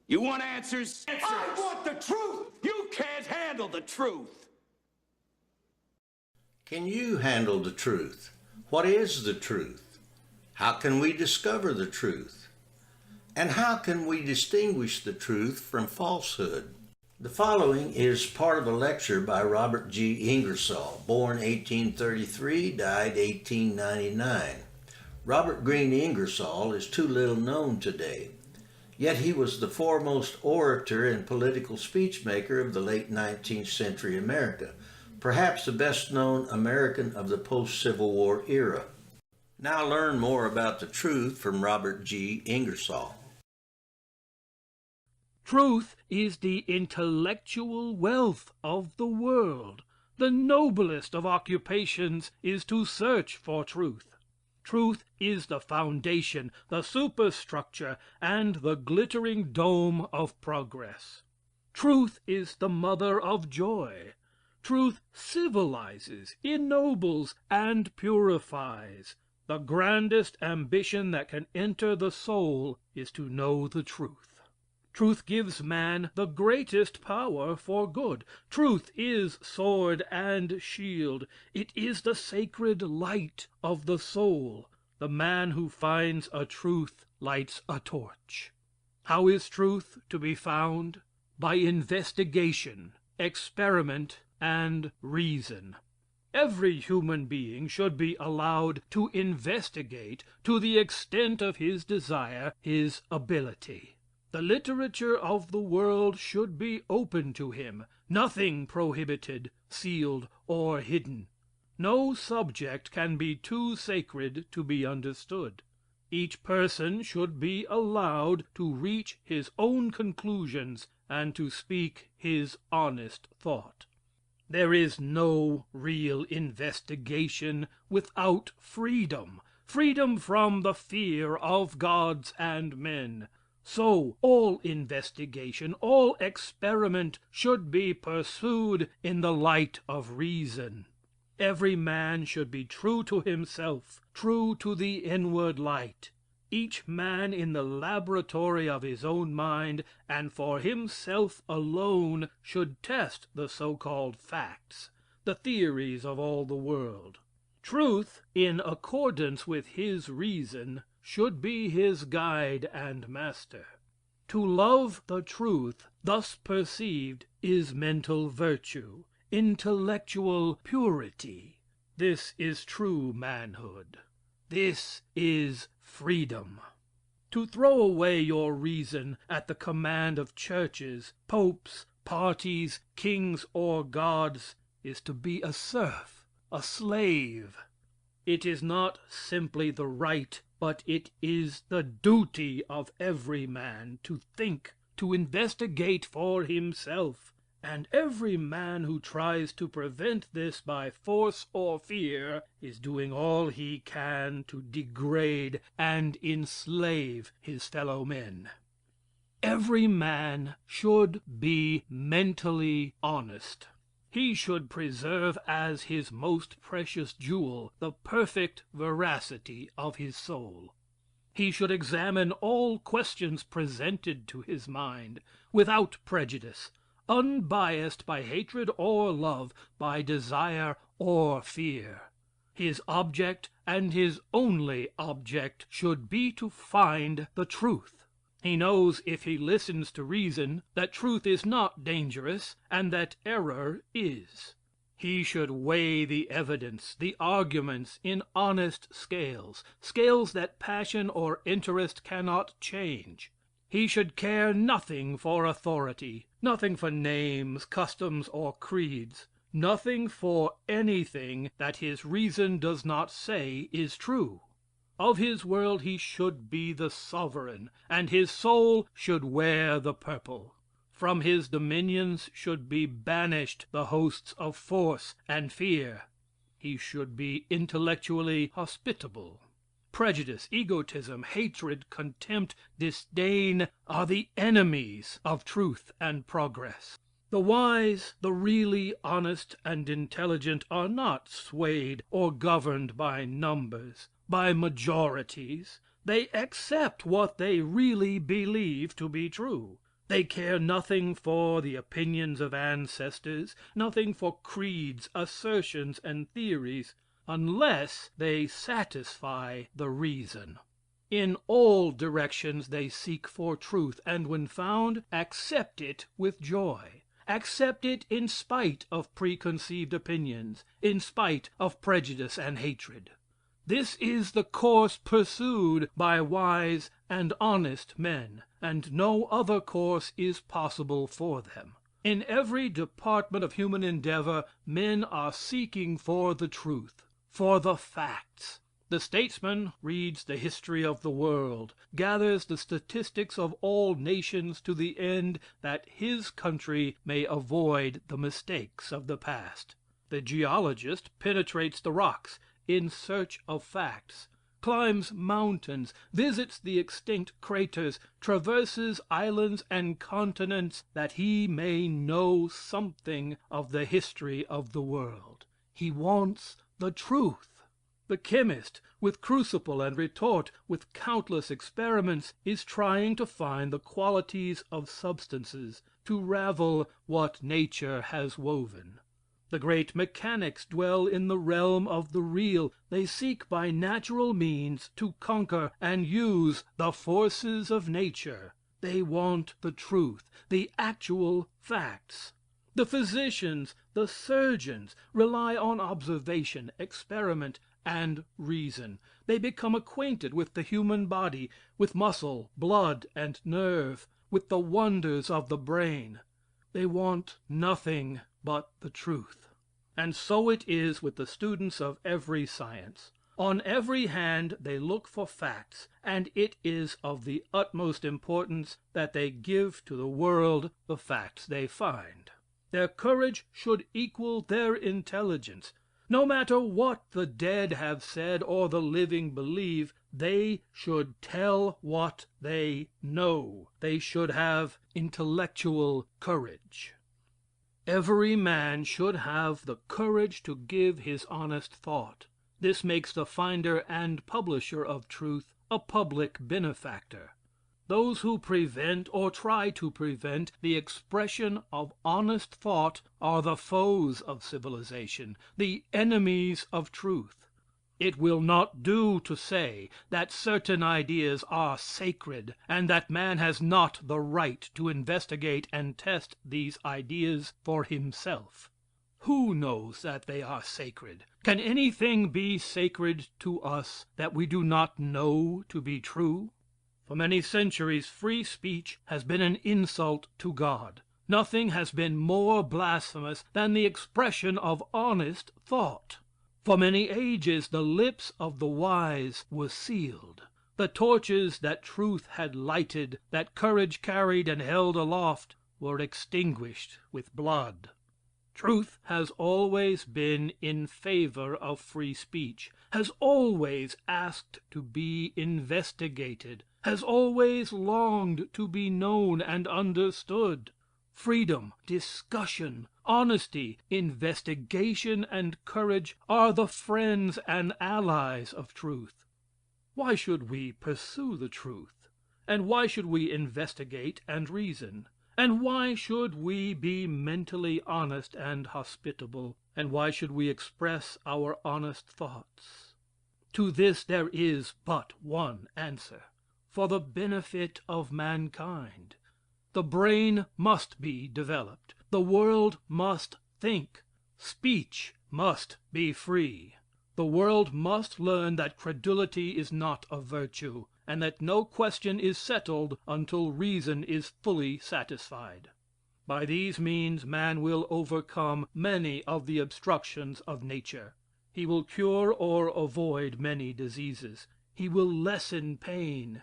You want answers? I want the truth! You can't handle the truth! Can you handle the truth? What is the truth? How can we discover the truth? And how can we distinguish the truth from falsehood? The following is part of a lecture by Robert G. Ingersoll, born 1833, died 1899. Robert Greene Ingersoll is too little known today, yet he was the foremost orator and political speechmaker of the late 19th century America, perhaps the best known American of the post-Civil War era. Now learn more about the truth from Robert G. Ingersoll. Truth is the intellectual wealth of the world. The noblest of occupations is to search for truth. Truth is the foundation, the superstructure, and the glittering dome of progress. Truth is the mother of joy. Truth civilizes, ennobles, and purifies. The grandest ambition that can enter the soul is to know the truth. Truth gives man the greatest power for good. Truth is sword and shield. It is the sacred light of the soul. The man who finds a truth lights a torch. How is truth to be found? By investigation, experiment, and reason. Every human being should be allowed to investigate to the extent of his desire, his ability. The literature of the world should be open to him, nothing prohibited, sealed, or hidden. No subject can be too sacred to be understood. Each person should be allowed to reach his own conclusions and to speak his honest thought. There is no real investigation without freedom, freedom from the fear of gods and men. So all investigation, all experiment should be pursued in the light of reason. Every man should be true to himself, true to the inward light. Each man in the laboratory of his own mind, and for himself alone, should test the so-called facts, the theories of all the world. Truth, in accordance with his reason, should be his guide and master. To love the truth, thus perceived, is mental virtue, intellectual purity. This is true manhood. This is freedom. To throw away your reason at the command of churches, popes, parties, kings, or gods, is to be a serf, a slave. It is not simply the right, but it is the duty of every man to think, to investigate for himself, and every man who tries to prevent this by force or fear is doing all he can to degrade and enslave his fellow men. Every man should be mentally honest. He should preserve as his most precious jewel the perfect veracity of his soul. He should examine all questions presented to his mind, without prejudice, unbiased by hatred or love, by desire or fear. His object, and his only object, should be to find the truth. He knows, if he listens to reason, that truth is not dangerous, and that error is. He should weigh the evidence, the arguments, in honest scales, scales that passion or interest cannot change. He should care nothing for authority, nothing for names, customs, or creeds, nothing for anything that his reason does not say is true. Of his world he should be the sovereign, and his soul should wear the purple. From his dominions should be banished the hosts of force and fear. He should be intellectually hospitable. Prejudice, egotism, hatred, contempt, disdain, are the enemies of truth and progress. The wise, the really honest and intelligent, are not swayed or governed by numbers, by majorities. They accept what they really believe to be true. They care nothing for the opinions of ancestors, nothing for creeds, assertions, and theories, unless they satisfy the reason. In all directions they seek for truth, and when found, accept it with joy. Accept it in spite of preconceived opinions, in spite of prejudice and hatred. This is the course pursued by wise and honest men, and no other course is possible for them. In every department of human endeavor, men are seeking for the truth, for the facts. The statesman reads the history of the world, gathers the statistics of all nations to the end that his country may avoid the mistakes of the past. The geologist penetrates the rocks in search of facts, climbs mountains, visits the extinct craters, traverses islands and continents, that he may know something of the history of the world. He wants the truth. The chemist, with crucible and retort, with countless experiments, is trying to find the qualities of substances, to ravel what nature has woven. The great mechanics dwell in the realm of the real. They seek by natural means to conquer and use the forces of nature. They want the truth, the actual facts. The physicians, the surgeons, rely on observation, experiment, and reason. They become acquainted with the human body, with muscle, blood, and nerve, with the wonders of the brain. They want nothing but the truth. And so it is with the students of every science. On every hand they look for facts, and it is of the utmost importance that they give to the world the facts they find. Their courage should equal their intelligence. No matter what the dead have said or the living believe, they should tell what they know. They should have intellectual courage. Every man should have the courage to give his honest thought. This makes the finder and publisher of truth a public benefactor. Those who prevent or try to prevent the expression of honest thought are the foes of civilization, the enemies of truth. It will not do to say that certain ideas are sacred, and that man has not the right to investigate and test these ideas for himself. Who knows that they are sacred? Can anything be sacred to us that we do not know to be true? For many centuries, free speech has been an insult to God. Nothing has been more blasphemous than the expression of honest thought. For many ages the lips of the wise were sealed. The torches that truth had lighted, that courage carried and held aloft, were extinguished with blood. Truth has always been in favor of free speech, has always asked to be investigated, has always longed to be known and understood. Freedom, discussion, honesty, investigation, and courage are the friends and allies of truth. Why should we pursue the truth? And why should we investigate and reason? And why should we be mentally honest and hospitable? And why should we express our honest thoughts? To this there is but one answer: for the benefit of mankind. The brain must be developed. The world must think. Speech must be free. The world must learn that credulity is not a virtue, and that no question is settled until reason is fully satisfied. By these means man will overcome many of the obstructions of nature. He will cure or avoid many diseases. He will lessen pain.